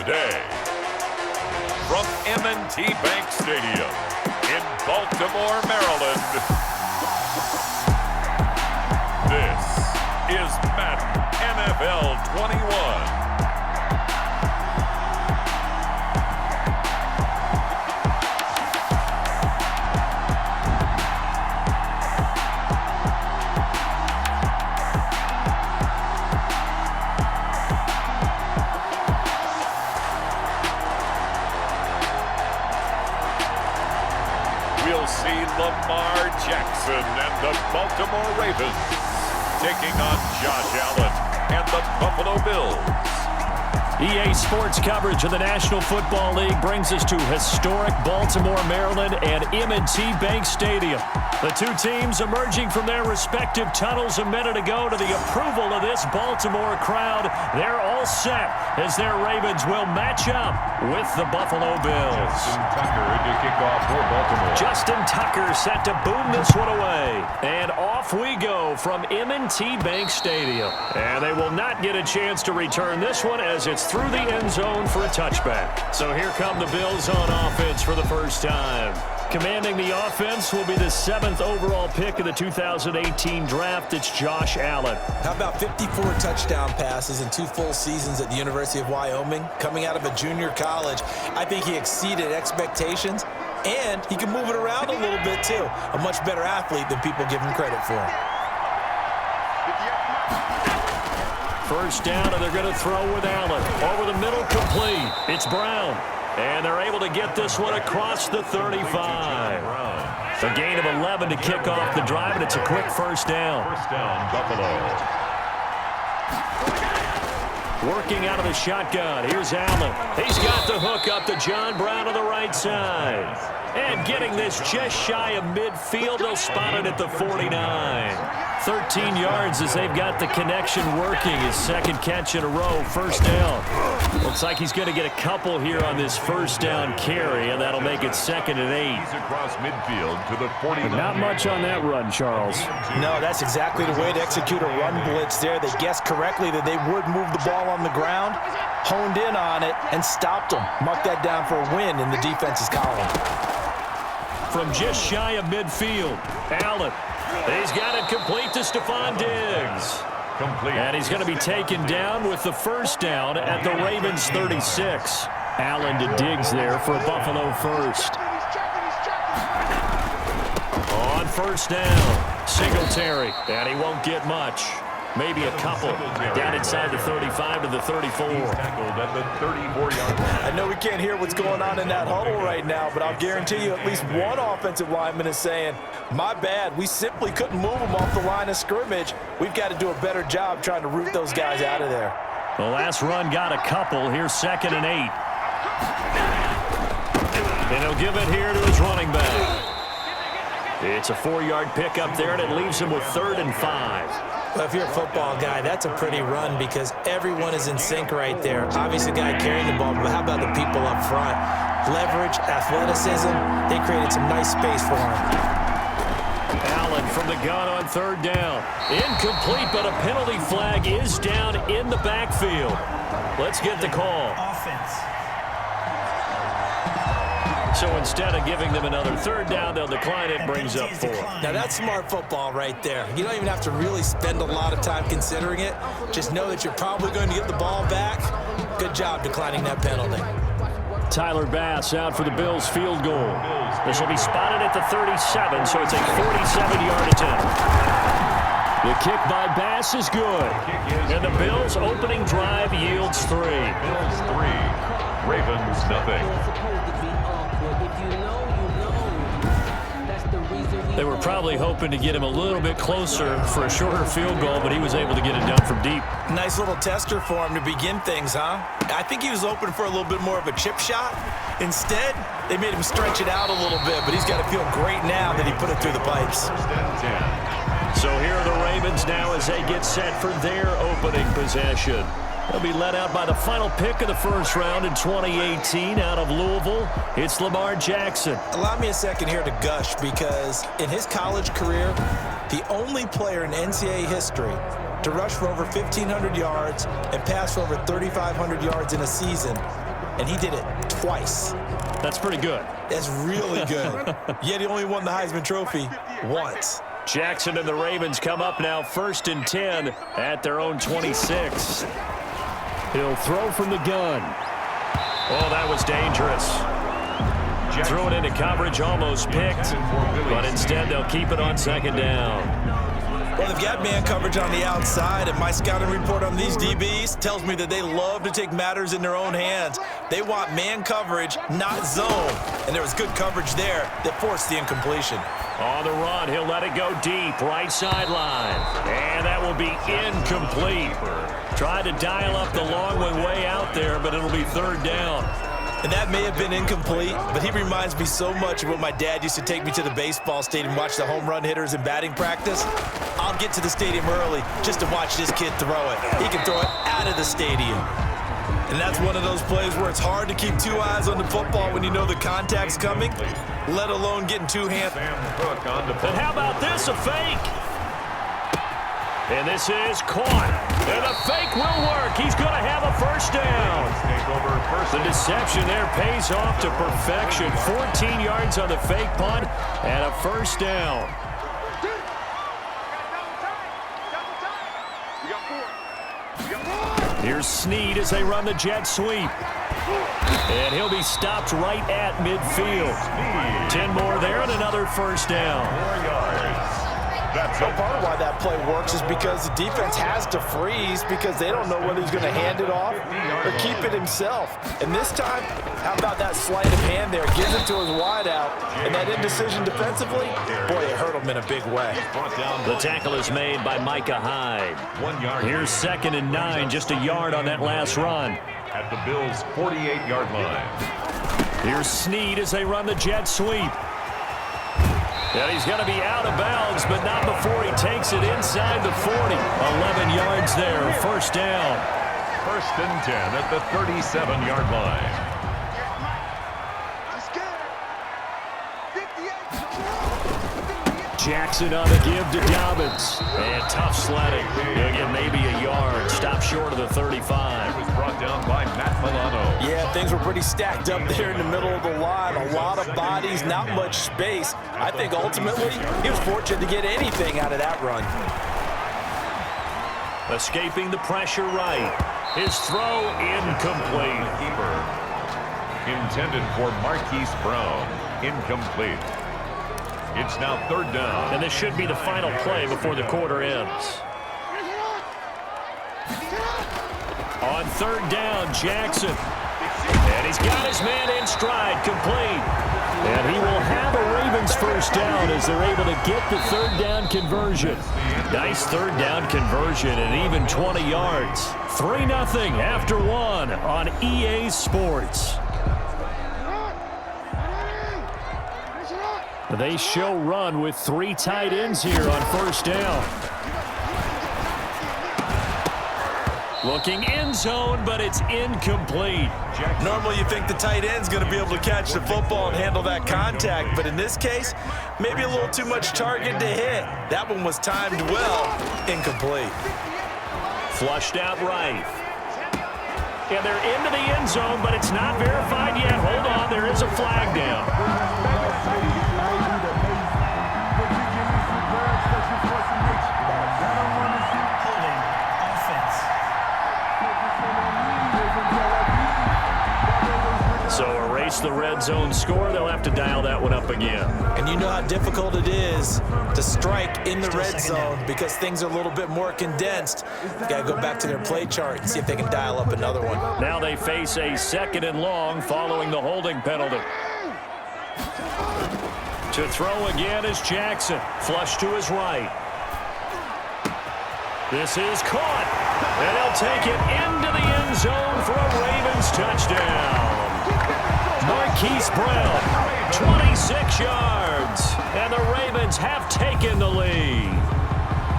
today. From M&T Bank Stadium in Baltimore, Maryland, this is Madden NFL 21. We'll see Lamar Jackson and the Baltimore Ravens taking on Josh Allen and the Buffalo Bills. EA Sports coverage of the National Football League brings us to historic Baltimore, Maryland and M&T Bank Stadium. The two teams emerging from their respective tunnels a minute ago to the approval of this Baltimore crowd. They're all set as their Ravens will match up with the Buffalo Bills. Justin Tucker to kick off for Baltimore. Justin Tucker set to boom this one away. And off we go from M&T Bank Stadium. And they will not get a chance to return this one as it's through the end zone for a touchback. So here come the Bills on offense for the first time. Commanding the offense will be the 7th overall pick of the 2018 draft. It's Josh Allen. How about 54 touchdown passes in 2 full seasons at the University of Wyoming? Coming out of a junior college, I think he exceeded expectations, and he can move it around a little bit too. A much better athlete than people give him credit for. First down, and they're going to throw with Allen. Over the middle, complete. It's Brown. And they're able to get this one across the 35. A gain of 11 to kick off the drive, and it's a quick first down. First down, Buffalo. Working out of the shotgun. Here's Allen. He's got the hook up to John Brown on the right side. And getting this just shy of midfield, they'll spot it at the 49. 13 yards as they've got the connection working. His second catch in a row, first down. Looks like he's going to get a couple here on this first down carry, and that'll make it 2nd and 8. He's across midfield to the 49. Not much on that run, Charles. No, that's exactly the way to execute a run blitz there. They guessed correctly that they would move the ball on the ground, honed in on it, and stopped them. Mark that down for a win in the defense's column. From just shy of midfield, Allen. He's got it complete to Stephon Diggs. Complete. And he's going to be taken down with the first down at the Ravens 36. Allen to Diggs there for Buffalo first. On first down, Singletary. And he won't get much. Maybe a couple. Down inside the 35 to the 34. Tackled at the 34-yard line. I know we can't hear what's going on in that huddle right now, but I'll guarantee you at least one offensive lineman is saying, my bad, we simply couldn't move them off the line of scrimmage. We've got to do a better job trying to root those guys out of there. The last run got a couple. Here's 2nd and 8. And he'll give it here to his running back. It's a 4-yard pickup there, and it leaves him with 3rd and 5. Well, if you're a football guy, that's a pretty run because everyone is in sync right there. Obviously, the guy carrying the ball, but how about the people up front? Leverage, athleticism, they created some nice space for him. Allen from the gun on 3rd down. Incomplete, but a penalty flag is down in the backfield. Let's get the call. Offense. So instead of giving them another 3rd down, they'll decline it, brings up 4. Now, that's smart football right there. You don't even have to really spend a lot of time considering it. Just know that you're probably going to get the ball back. Good job declining that penalty. Tyler Bass out for the Bills field goal. This will be spotted at the 37, so it's a 47-yard attempt. The kick by Bass is good. And the Bills' opening drive yields 3. Bills 3, Ravens nothing. They were probably hoping to get him a little bit closer for a shorter field goal, but he was able to get it done from deep. Nice little tester for him to begin things, huh? I think he was open for a little bit more of a chip shot. Instead, they made him stretch it out a little bit, but he's got to feel great now that he put it through the pipes. So here are the Ravens now as they get set for their opening possession. They'll be led out by the final pick of the first round in 2018 out of Louisville. It's Lamar Jackson. Allow me a second here to gush because in his college career, the only player in NCAA history to rush for over 1,500 yards and pass for over 3,500 yards in a season, and he did it twice. That's pretty good. That's really good. Yet he only won the Heisman Trophy once. Jackson and the Ravens come up now 1st and 10 at their own 26. He'll throw from the gun. Oh, that was dangerous. Threw it into coverage, almost picked, but instead they'll keep it on 2nd down. Well, they've got man coverage on the outside, and my scouting report on these DBs tells me that they love to take matters in their own hands. They want man coverage, not zone, and there was good coverage there that forced the incompletion. On the run, he'll let it go deep, right sideline, and that will be incomplete. Tried to dial up the long one way out there, but it'll be 3rd down. And that may have been incomplete, but he reminds me so much of when my dad used to take me to the baseball stadium, watch the home run hitters in batting practice. I'll get to the stadium early just to watch this kid throw it. He can throw it out of the stadium. And that's one of those plays where it's hard to keep 2 eyes on the football when you know the contact's coming, let alone getting 2 hands. And how about this, a fake? And this is caught. And the fake will work. He's going to have a 1st down. The deception there pays off to perfection. 14 yards on the fake punt and a 1st down. Here's Snead as they run the jet sweep. And he'll be stopped right at midfield. 10 more there and another 1st down. Well, part of why that play works is because the defense has to freeze because they don't know whether he's going to hand it off or keep it himself. And this time, how about that sleight of hand there? Gives it to his wideout. And that indecision defensively, boy, it hurt him in a big way. The tackle is made by Micah Hyde. 1 yard. Here's 2nd and 9, just a yard on that last run. At the Bills' 48-yard line. Here's Snead as they run the jet sweep. And he's going to be out of bounds, but not before he takes it inside the 40. 11 yards there, 1st down. 1st and 10 at the 37-yard line. Jackson on the give to Dobbins. And tough sledding. He'll get maybe a yard. Stop short of the 35. It was brought down by Matt Milano. Yeah, things were pretty stacked up there in the middle of the line. A lot of bodies, not much space. I think ultimately he was fortunate to get anything out of that run. Escaping the pressure right. His throw incomplete. Keeper intended for Marquise Brown. Incomplete. It's now 3rd down. And this should be the final play before the quarter ends. On 3rd down, Jackson. And he's got his man in stride, complete. And he will have a Ravens 1st down as they're able to get the 3rd down conversion. Nice 3rd down conversion and even 20 yards. 3-0 after 1 on EA Sports. They show run with 3 tight ends here on 1st down. Looking end zone, but it's incomplete. Normally you think the tight end's going to be able to catch the football and handle that contact, but in this case, maybe a little too much target to hit. That one was timed well, incomplete. Flushed out right. And they're into the end zone, but it's not verified yet. Hold on, there is a flag down. So erase the red zone score. They'll have to dial that one up again. And you know how difficult it is to strike in the red zone because things are a little bit more condensed. You got to go back to their play chart and see if they can dial up another one. Now they face a 2nd and long following the holding penalty. To throw again is Jackson. Flush to his right. This is caught. And he'll take it into the end zone for a Ravens touchdown. Marquise Brown, 26 yards. And the Ravens have taken the lead.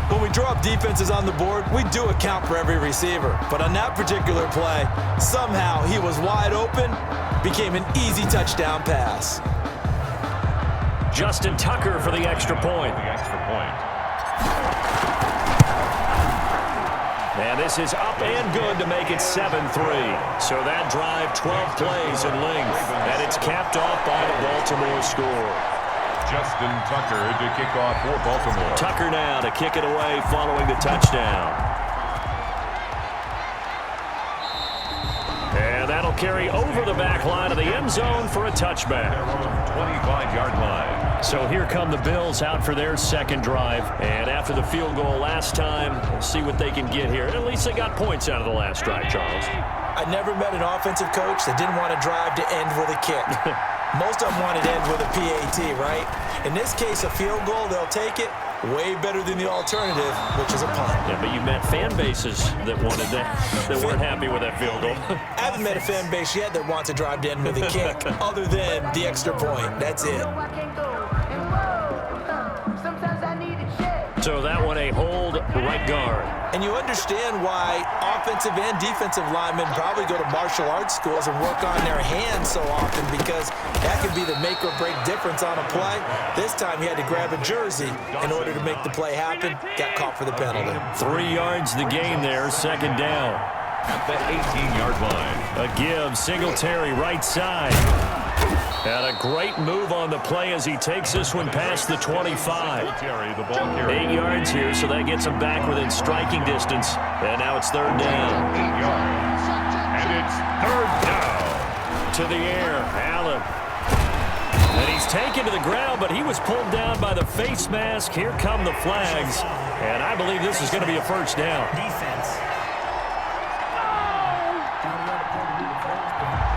When we draw up defenses on the board, we do account for every receiver. But on that particular play, somehow he was wide open, became an easy touchdown pass. Justin Tucker for the extra point. And this is up and good to make it 7-3. So that drive, 12 plays in length. And it's capped off by the Baltimore score. Justin Tucker to kick off for Baltimore. Tucker now to kick it away following the touchdown. And that'll carry over the back line of the end zone for a touchback. 25-yard line. So here come the Bills out for their second drive. And after the field goal last time, we'll see what they can get here. At least they got points out of the last drive, Charles. I never met an offensive coach that didn't want to drive to end with a kick. Most of them wanted to end with a PAT, right? In this case, a field goal, they'll take it. Way better than the alternative, which is a punt. Yeah, but you met fan bases that wanted that, that weren't happy with that field goal. I haven't met a fan base yet that wants to drive to end with a kick, other than the extra point. That's it. So that one a hold right guard. And you understand why offensive and defensive linemen probably go to martial arts schools and work on their hands so often, because that could be the make or break difference on a play. This time he had to grab a jersey in order to make the play happen. Got caught for the penalty. 3 yards the gain there, second down. At the 18-yard line. A give, Singletary right side. And a great move on the play as he takes this one past the 25. 8 yards here, so that gets him back within striking distance. And now it's third down. 8 yards. And it's third down. To the air, Allen. And he's taken to the ground, but he was pulled down by the face mask. Here come the flags. And I believe this is going to be a first down.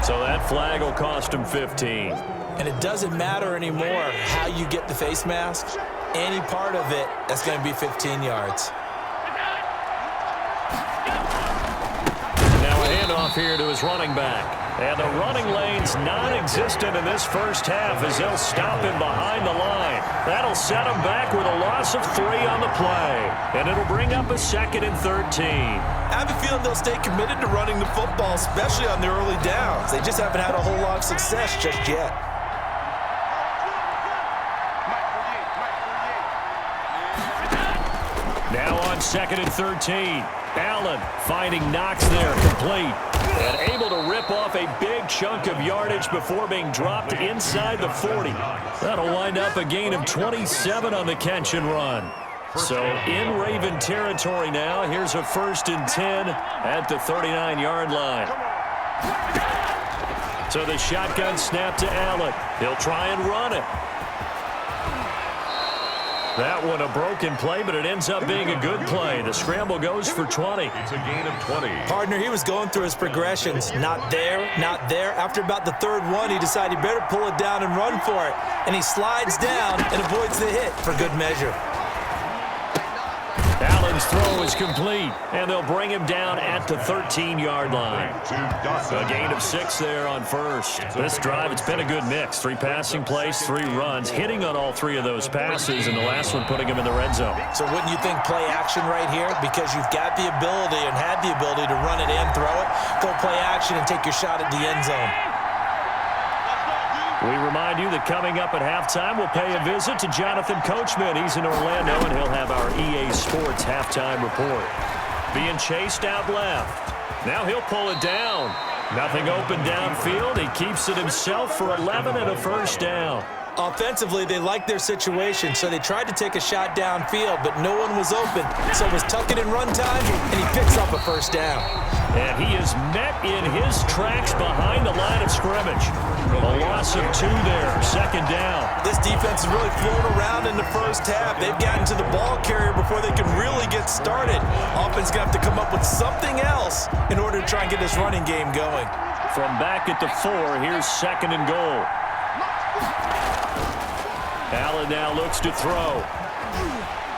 So that flag will cost him 15. And it doesn't matter anymore how you get the face mask. Any part of it, that's going to be 15 yards. Now a handoff here to his running back. And the running lane's non-existent in this first half as they'll stop him behind the line. That'll set him back with a loss of 3 on the play. And it'll bring up a 2nd and 13. I have a feeling they'll stay committed to running the football, especially on the early downs. They just haven't had a whole lot of success just yet. Now on 2nd and 13. Allen finding Knox there, complete. And able to rip off a big chunk of yardage before being dropped inside the 40. That'll wind up a gain of 27 on the catch and run. So in Raven territory now. Here's a 1st and 10 at the 39-yard line. So the shotgun snap to Allen. He'll try and run it. That one a broken play, but it ends up being a good play. The scramble goes for 20. It's a gain of 20. Partner, he was going through his progressions. Not there, not there. After about the 3rd one, he decided he better pull it down and run for it. And he slides down and avoids the hit for good measure. Allen's throw is complete, and they'll bring him down at the 13-yard line. A gain of 6 there on first. This drive, it's been a good mix. 3 passing plays, 3 runs, hitting on all 3 of those passes, and the last one putting him in the red zone. So wouldn't you think play action right here? Because you've got the ability and had the ability to run it and throw it. Go play action and take your shot at the end zone. We remind you that coming up at halftime, we'll pay a visit to Jonathan Coachman. He's in Orlando, and he'll have our EA Sports halftime report. Being chased out left. Now he'll pull it down. Nothing open downfield. He keeps it himself for 11 and a first down. Offensively, they liked their situation, so they tried to take a shot downfield, but no one was open. So it was tuck it in run time, and he picks up a first down. And he is met in his tracks behind the line of scrimmage. A loss of 2 there, 2nd down. This defense has really flown around in the first half. They've gotten to the ball carrier before they can really get started. Offense going to have to come up with something else in order to try and get this running game going. From back at the 4, here's 2nd and goal. Allen now looks to throw.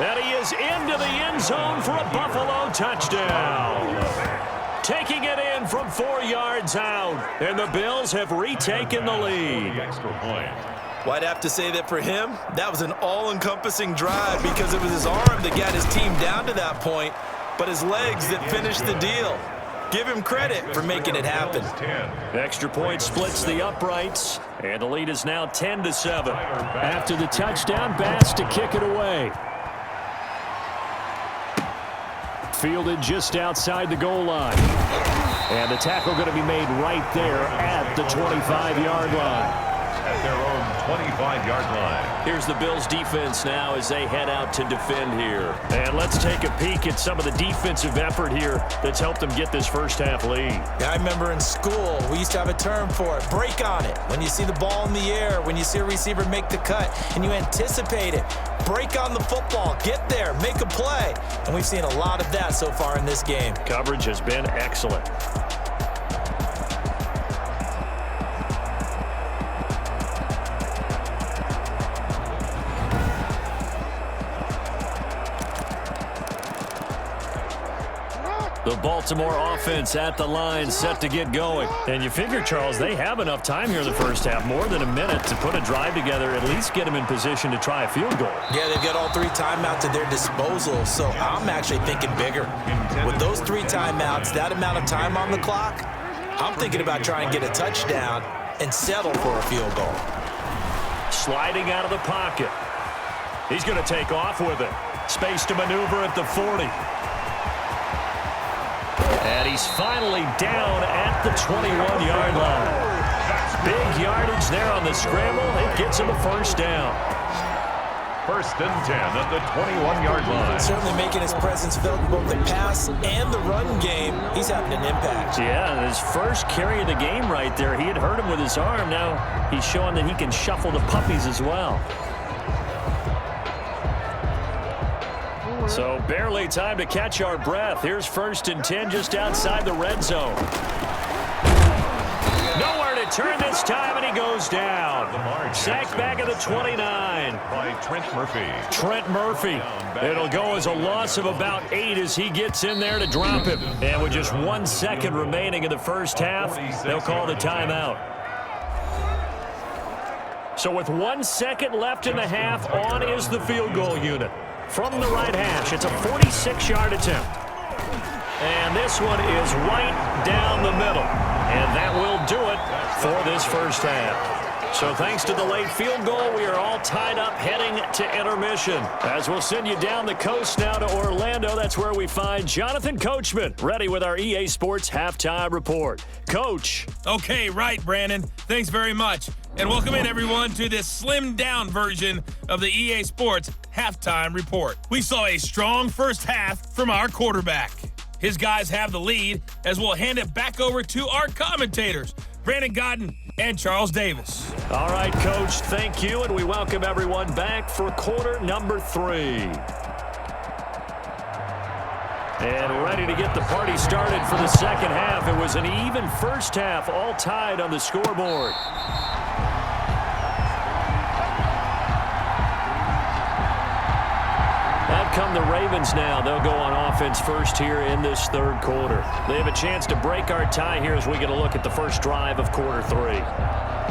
And he is into the end zone for a Buffalo touchdown. Taking it in from 4 yards out. And the Bills have retaken the lead. Extra point. Well, I'd have to say that for him, that was an all-encompassing drive because it was his arm that got his team down to that point, but his legs that finished the deal. Give him credit for making it happen. Extra point splits the uprights, and the lead is now 10-7. After the touchdown, Bass to kick it away. fielded just outside the goal line. And the tackle going to be made right there at the 25-yard line. At their own 25-yard line. Here's the Bills defense now as they head out to defend here. And let's take a peek at some of the defensive effort here that's helped them get this first half lead. Yeah, I remember in school, we used to have a term for it. Break on it. When you see the ball in the air, when you see a receiver make the cut, and you anticipate it. Break on the football. Get there. Make a play. And we've seen a lot of that so far in this game. Coverage has been excellent. The Baltimore offense at the line, set to get going. And you figure, Charles, they have enough time here in the first half, more than a minute, to put a drive together, at least get them in position to try a field goal. Yeah, they've got all 3 timeouts at their disposal, so I'm actually thinking bigger. With those 3 timeouts, that amount of time on the clock, I'm thinking about trying to get a touchdown and settle for a field goal. Sliding out of the pocket. He's going to take off with it. Space to maneuver at the 40. And he's finally down at the 21-yard line. Big yardage there on the scramble. It gets him a first down. First and 10 at the 21-yard line. Certainly making his presence felt in both the pass and the run game. He's having an impact. Yeah, his first carry of the game right there. He had hurt him with his arm. Now he's showing that he can shuffle the puppies as well. So barely time to catch our breath. Here's first and 10 just outside the red zone. Nowhere to turn this time, and he goes down. Sacked back at the 29. By Trent Murphy. Trent Murphy. It'll go as a loss of about 8 as he gets in there to drop him. And with just 1 second remaining in the first half, they'll call the timeout. So with 1 second left in the half, on is the field goal unit. From the right hash, it's a 46-yard attempt. And this one is right down the middle. And that will do it for this first half. So thanks to the late field goal, we are all tied up heading to intermission. As we'll send you down the coast now to Orlando, that's where we find Jonathan Coachman, ready with our EA Sports Halftime Report. Coach. Okay, right, Brandon. Thanks very much. And welcome in, everyone, to this slimmed-down version of the EA Sports Halftime Report. We saw a strong first half from our quarterback. His guys have the lead as we'll hand it back over to our commentators, Brandon Godden and Charles Davis. All right, Coach, thank you, and we welcome everyone back for quarter number 3. And ready to get the party started for the second half. It was an even first half, all tied on the scoreboard. Out come the Ravens now. They'll go on offense first here in this third quarter. They have a chance to break our tie here as we get a look at the first drive of quarter 3.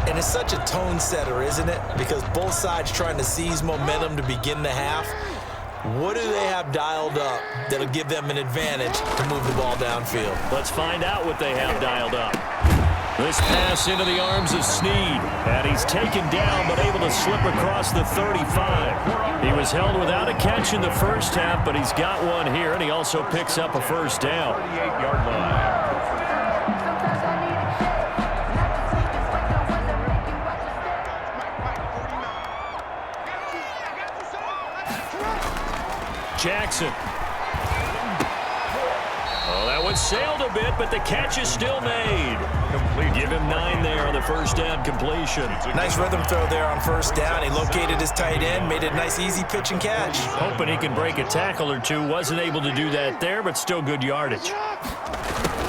And it's such a tone setter, isn't it? Because both sides trying to seize momentum to begin the half. What do they have dialed up that'll give them an advantage to move the ball downfield? Let's find out what they have dialed up. This pass into the arms of Snead. And he's taken down but able to slip across the 35. He was held without a catch in the first half, but he's got one here, and he also picks up a first down. 38-yard line. Jackson. Oh, that one sailed a bit, but the catch is still made. Complete. Give him 9 there on the first down completion. Nice rhythm throw there on first down. He located his tight end, made it a nice easy pitch and catch. Hoping he can break a tackle or two. Wasn't able to do that there, but still good yardage.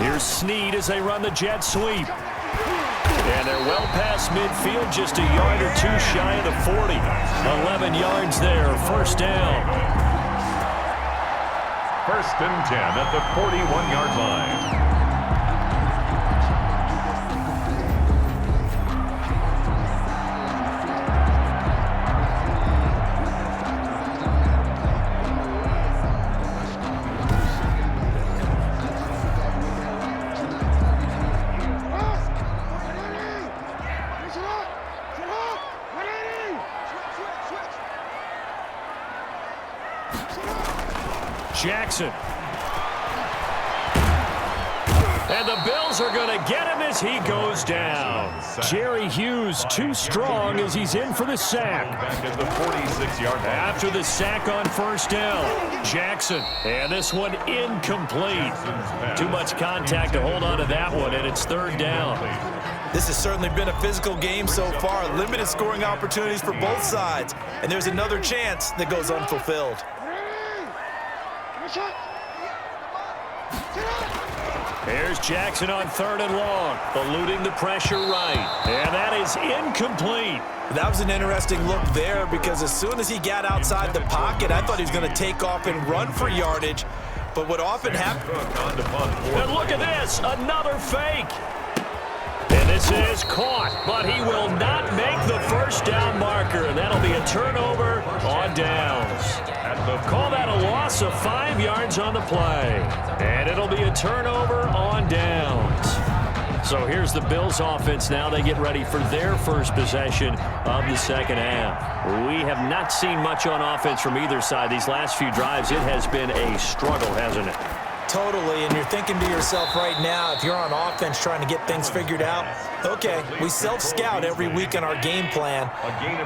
Here's Snead as they run the jet sweep. And they're well past midfield, just a yard or two shy of the 40. 11 yards there, first down. First and 10 at the 41-yard line. Jackson. And the Bills are going to get him as he goes down. Jerry Hughes too strong as he's in for the sack. Back at the 46-yard line. After the sack on first down, Jackson. And this one incomplete. Too much contact to hold on to that one, and it's third down. This has certainly been a physical game so far. Limited scoring opportunities for both sides. And there's another chance that goes unfulfilled. Here's Jackson on third and long, eluding the pressure right. And that is incomplete. That was an interesting look there because as soon as he got outside the pocket, I thought he was going to take off and run for yardage. But what often happens... And look at this, another fake. And this is caught, but he will not make the first down marker. And that'll be a turnover on downs. Call that a loss of 5 yards on the play. And it'll be a turnover on downs. So here's the Bills offense now. They get ready for their first possession of the second half. We have not seen much on offense from either side. These last few drives, it has been a struggle, hasn't it? Totally, and you're thinking to yourself right now, if you're on offense trying to get things figured out, okay, we self-scout every week on our game plan.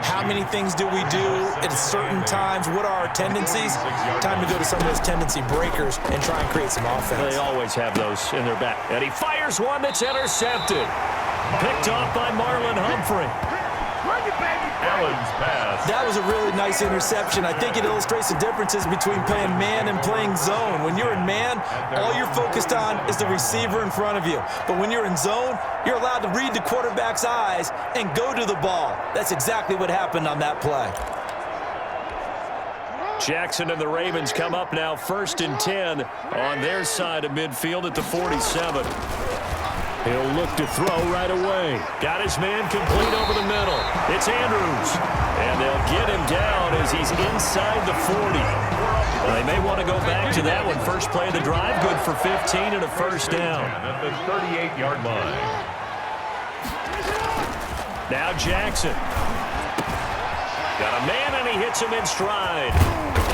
How many things do we do at certain times? What are our tendencies? Time to go to some of those tendency breakers and try and create some offense. They always have those in their back. And he fires one that's intercepted. Picked off by Marlon Humphrey. Allen's pass. That was a really nice interception. I think it illustrates the differences between playing man and playing zone. When you're in man, all you're focused on is the receiver in front of you. But when you're in zone, you're allowed to read the quarterback's eyes and go to the ball. That's exactly what happened on that play. Jackson and the Ravens come up now 1st and 10 on their side of midfield at the 47. He'll look to throw right away. Got his man complete over the middle. It's Andrews. And they'll get him down as he's inside the 40. Well, they may want to go back to that one. First play of the drive, good for 15 and a first down. At the 38-yard line. Now Jackson. Got a man, and he hits him in stride.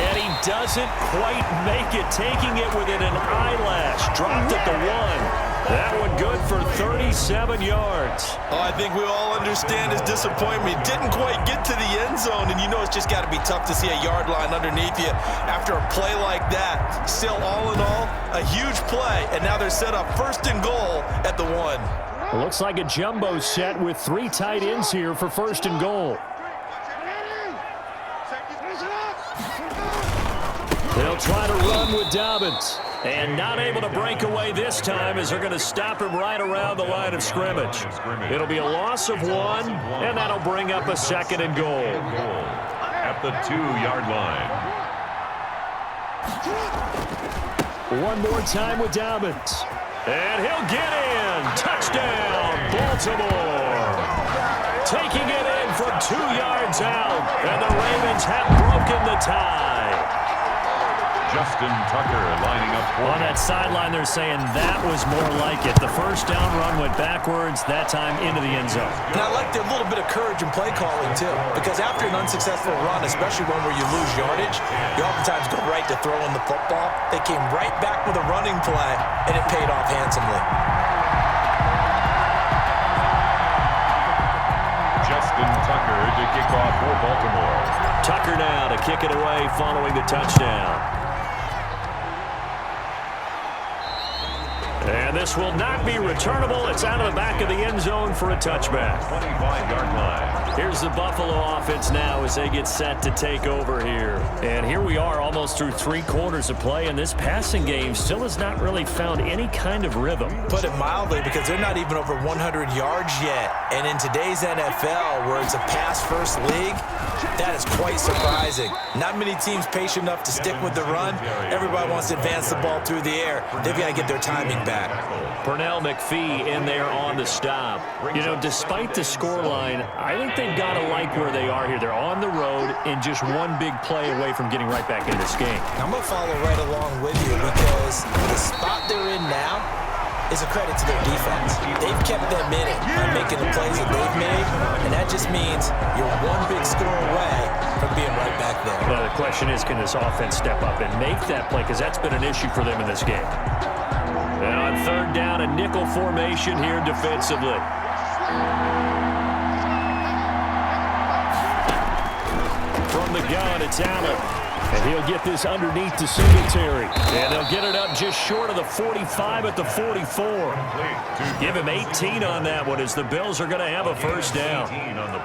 And he doesn't quite make it, taking it within an eyelash. Dropped at the 1. That one good for 37 yards. Oh, I think we all understand his disappointment. Didn't quite get to the end zone, and you know it's just got to be tough to see a yard line underneath you after a play like that. Still, all in all, a huge play, and now they're set up 1st and goal at the 1. It looks like a jumbo set with 3 tight ends here for 1st and goal. They'll try to run with Dobbins. And not able to break away this time as they're going to stop him right around the line of scrimmage. It'll be a loss of 1, and that'll bring up a 2nd and goal. At the 2-yard line. One more time with Dobbins. And he'll get in. Touchdown, Baltimore. Taking it in from 2 yards out. And the Ravens have broken the tie. Justin Tucker lining up for on that sideline. They're saying that was more like it. The first down run went backwards, that time into the end zone. And I like their little bit of courage in play calling, too, because after an unsuccessful run, especially one where you lose yardage, you oftentimes go right to throwing the football. They came right back with a running play, and it paid off handsomely. Justin Tucker to kick off for Baltimore. Tucker now to kick it away following the touchdown. And this will not be returnable. It's out of the back of the end zone for a touchback. 25-yard line. Here's the Buffalo offense now as they get set to take over here. And here we are almost through 3 quarters of play, and this passing game still has not really found any kind of rhythm. Put it mildly, because they're not even over 100 yards yet. And in today's NFL, where it's a pass-first league, that is quite surprising. Not many teams patient enough to stick with the run. Everybody wants to advance the ball through the air. They've got to get their timing back. Pernell McPhee in there on the stop. You know, despite the scoreline, I think they've got to like where they are here. They're on the road and just one big play away from getting right back in this game. I'm going to follow right along with you because the spot they're in now is a credit to their defense. They've kept them in it by making the plays that they've made, and that just means you're one big score away from being right back there. Well, the question is, can this offense step up and make that play? Because that's been an issue for them in this game. And on third down, a nickel formation here defensively. From the gun, it's Allen. And he'll get this underneath to Singletary. And they'll get it up just short of the 45 at the 44. Give him 18 on that one as the Bills are going to have a first down.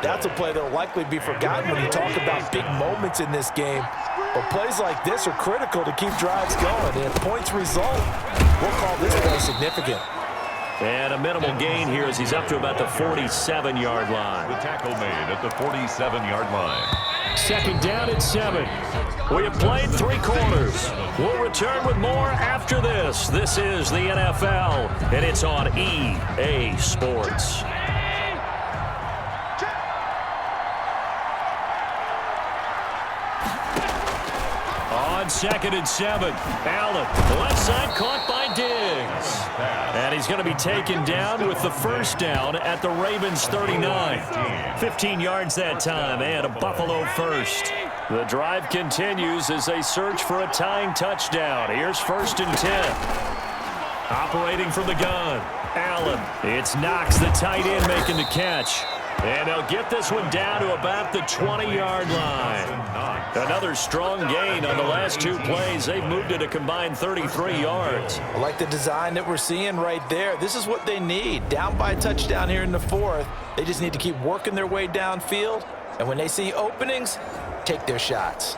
That's a play that will likely be forgotten when you talk about big moments in this game. But plays like this are critical to keep drives going. And if points result, we'll call this play significant. And a minimal gain here as he's up to about the 47-yard line. The tackle made at the 47-yard line. Second down at 7. We have played 3 quarters. We'll return with more after this. This is the NFL, and it's on EA Sports. On second and 7, Allen, left side caught by Diggs. And he's going to be taken down with the first down at the Ravens 39. 15 yards that time and a Buffalo first. The drive continues as they search for a tying touchdown. Here's first and 10. Operating from the gun, Allen. It's Knox, the tight end, making the catch. And they'll get this one down to about the 20-yard line. Another strong gain on the last 2 plays. They've moved it a combined 33 yards. I like the design that we're seeing right there. This is what they need. Down by a touchdown here in the 4th. They just need to keep working their way downfield. And when they see openings, take their shots.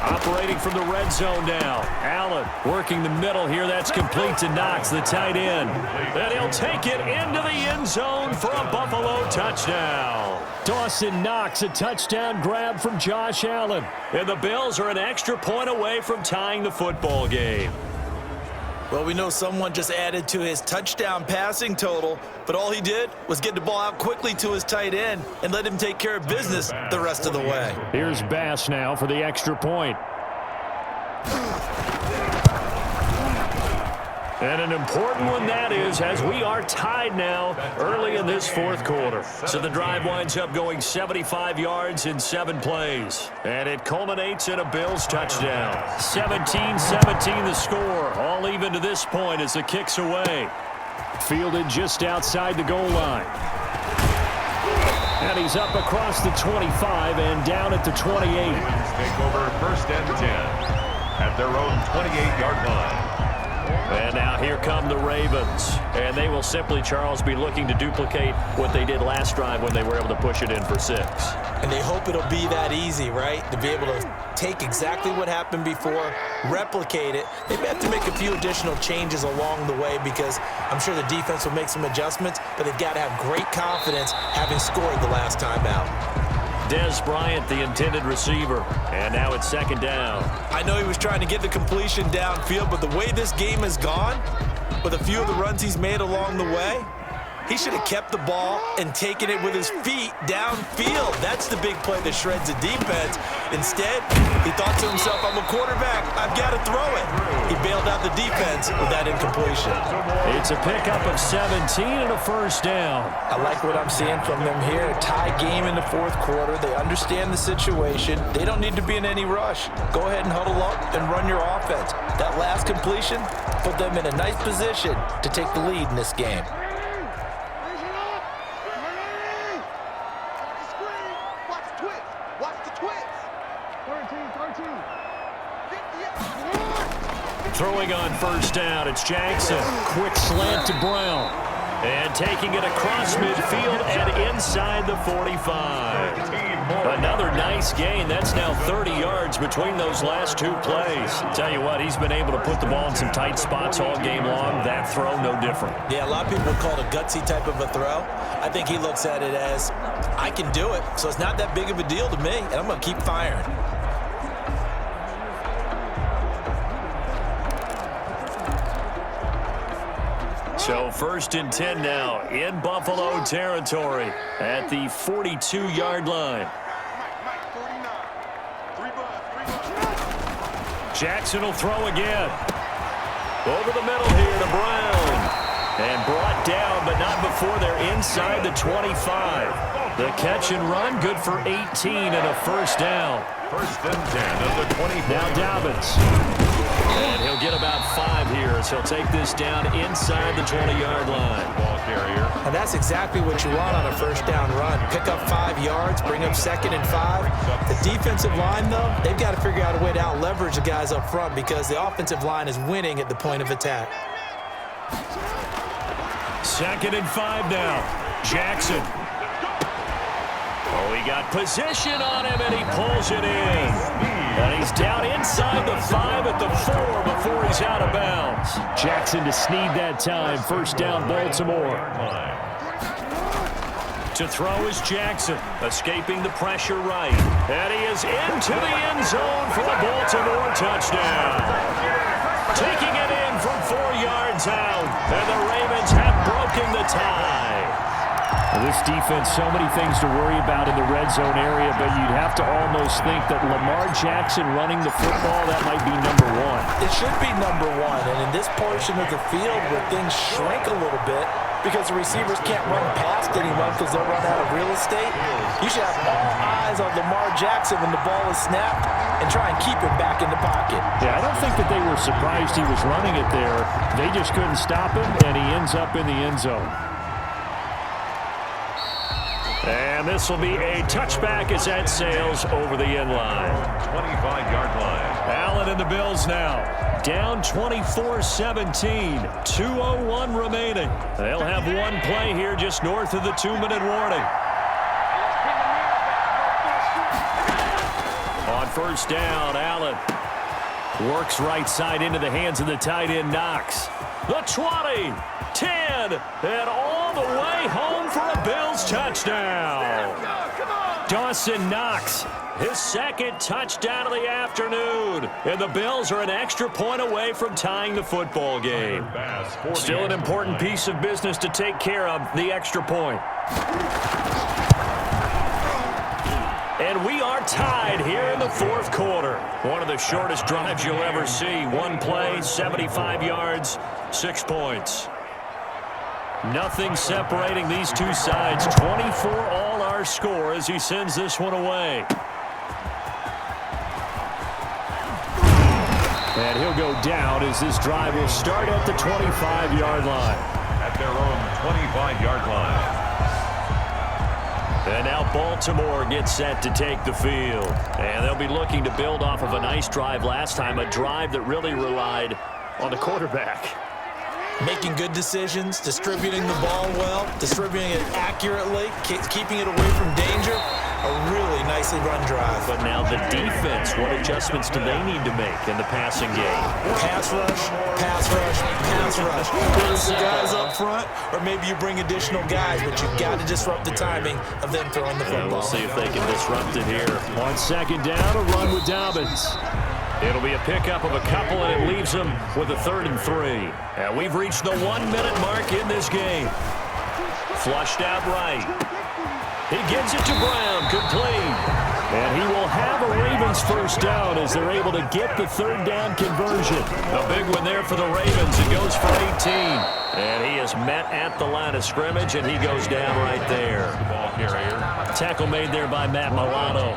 Operating from the red zone now. Allen working the middle here. That's complete to Knox, the tight end. And he'll take it into the end zone for a Buffalo touchdown. Dawson Knox, a touchdown grab from Josh Allen. And the Bills are an extra point away from tying the football game. Well, we know someone just added to his touchdown passing total, but all he did was get the ball out quickly to his tight end and let him take care of business the rest of the way. Here's Bass now for the extra point. And an important one that is, as we are tied now early in this 4th quarter. So the drive winds up going 75 yards in 7 plays. And it culminates in a Bills touchdown. 17-17 the score, all even to this point as the kick's away. Fielded just outside the goal line. And he's up across the 25 and down at the 28. Take over first and 10 at their own 28-yard line. And now here come the Ravens. And they will simply, Charles, be looking to duplicate what they did last drive when they were able to push it in for 6. And they hope it'll be that easy, right? To be able to take exactly what happened before, replicate it. They may have to make a few additional changes along the way because I'm sure the defense will make some adjustments, but they've got to have great confidence having scored the last time out. Dez Bryant, the intended receiver. And now it's second down. I know he was trying to get the completion downfield, but the way this game has gone, with a few of the runs he's made along the way, he should have kept the ball and taken it with his feet downfield. That's the big play that shreds the defense. Instead, he thought to himself, I'm a quarterback. I've got to throw it. He bailed out the defense with that incompletion. It's a pickup of 17 and a first down. I like what I'm seeing from them here. A tie game in the 4th quarter. They understand the situation. They don't need to be in any rush. Go ahead and huddle up and run your offense. That last completion put them in a nice position to take the lead in this game. Throwing on first down, it's Jackson. Quick slant to Brown. And taking it across midfield and inside the 45. Another nice gain. That's now 30 yards between those last 2 plays. Tell you what, he's been able to put the ball in some tight spots all game long. That throw, no different. Yeah, a lot of people call it a gutsy type of a throw. I think he looks at it as, I can do it, so it's not that big of a deal to me, and I'm going to keep firing. So first and 10 now in Buffalo territory at the 42-yard line. Jackson will throw again. Over the middle here to Brown. And brought down, but not before they're inside the 25. The catch and run, good for 18 and a first down. First and 10 of the 20. Now Dobbins. And he'll get about 5 here as he'll take this down inside the 20-yard line. Ball carrier. And that's exactly what you want on a first down run. Pick up 5 yards, bring up 2nd and 5. The defensive line, though, they've got to figure out a way to out-leverage the guys up front because the offensive line is winning at the point of attack. 2nd and 5 now. Jackson. Oh, he got position on him, and he pulls it in. And he's down inside the 5 at the 4 before he's out of bounds. Jackson to sneed that time. First down, Baltimore. To throw is Jackson, escaping the pressure right. And he is into the end zone for a Baltimore touchdown. Taking it in from 4 yards out. And the Ravens have broken the tie. This defense, so many things to worry about in the red zone area, but you'd have to almost think that Lamar Jackson running the football, that might be number 1. It should be number 1, and in this portion of the field where things shrink a little bit because the receivers can't run past anyone because they'll run out of real estate, you should have all eyes on Lamar Jackson when the ball is snapped and try and keep him back in the pocket. Yeah, I don't think that they were surprised he was running it there. They just couldn't stop him, and he ends up in the end zone. And this will be a touchback as that sails over the end line. 25-yard line. Allen and the Bills now. Down 24-17. 2:01 remaining. They'll have one play here just north of the 2-minute warning. On first down, Allen works right side into the hands of the tight end, Knox. The 20, 10, and all the way home for a Bills touchdown. Dawson Knox, his 2nd touchdown of the afternoon. And the Bills are an extra point away from tying the football game. Still an important piece of business to take care of, the extra point. And we are tied here in the 4th quarter. One of the shortest drives you'll ever see. One play, 75 yards, 6 points. Nothing separating these two sides. 24 all our score as he sends this one away. And he'll go down as this drive will start at the 25-yard line. At their own 25-yard line. And now Baltimore gets set to take the field. And they'll be looking to build off of a nice drive last time, a drive that really relied on the quarterback. Making good decisions, distributing the ball well, distributing it accurately, keeping it away from danger. A really nicely run drive. But now the defense, what adjustments do they need to make in the passing game? Pass rush, pass rush, pass rush. Whether it's the guys up front or maybe you bring additional guys, but you've got to disrupt the timing of them throwing the football. We'll see if they can disrupt it here. On second down, a run with Dobbins. It'll be a pickup of a couple, and it leaves them with a 3rd and 3. And we've reached the 1-minute mark in this game. Flushed out right. He gives it to Brown, complete. And he will have a Ravens first down as they're able to get the 3rd down conversion. A big one there for the Ravens. It goes for 18. And he is met at the line of scrimmage, and he goes down right there. Ball carrier. Tackle made there by Matt Milano.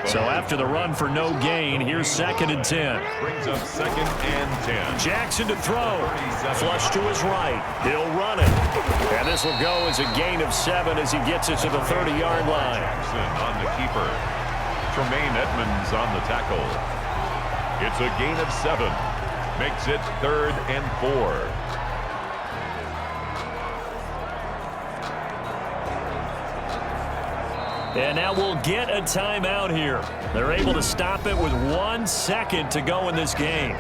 So after the run for no gain, here's 2nd and 10. Brings up 2nd and 10. Jackson to throw. Flush to his right. He'll run it. And this will go as a gain of 7 as he gets it to the 30-yard line. Jackson on the keeper. Tremaine Edmonds on the tackle. It's a gain of 7. Makes it 3rd and 4. And now we'll get a timeout here. They're able to stop it with 1 second to go in this game.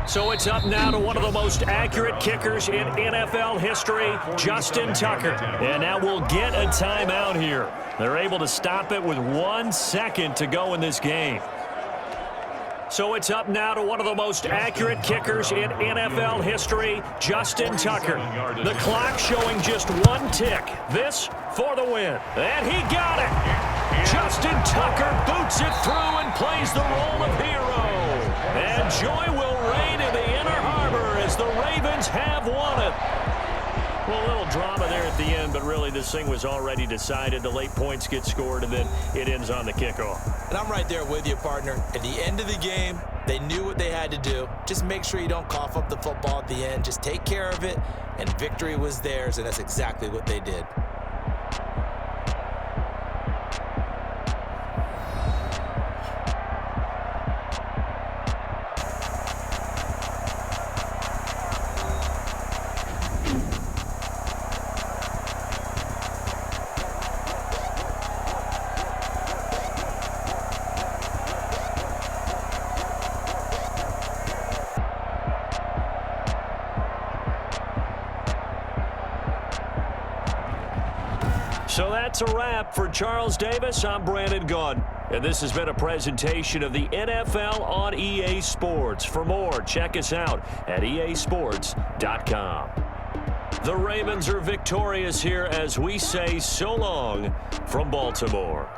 So it's up now to one of the most accurate kickers in NFL history, Justin Tucker. And now we'll get a timeout here. They're able to stop it with 1 second to go in this game. So it's up now to one of the most accurate kickers in NFL history, Justin Tucker. The clock showing just 1 tick. This for the win. And he got it. Justin Tucker boots it through and plays the role of hero. And joy will reign in the Inner Harbor as the Ravens have won it. Well, a little drama there at the end, but really this thing was already decided. The late points get scored, and then it ends on the kickoff. And I'm right there with you, partner. At the end of the game, they knew what they had to do. Just make sure you don't cough up the football at the end. Just take care of it, and victory was theirs, and that's exactly what they did. So that's a wrap for Charles Davis. I'm Brandon Gaudin, and this has been a presentation of the NFL on EA Sports. For more, check us out at easports.com. The Ravens are victorious here as we say so long from Baltimore.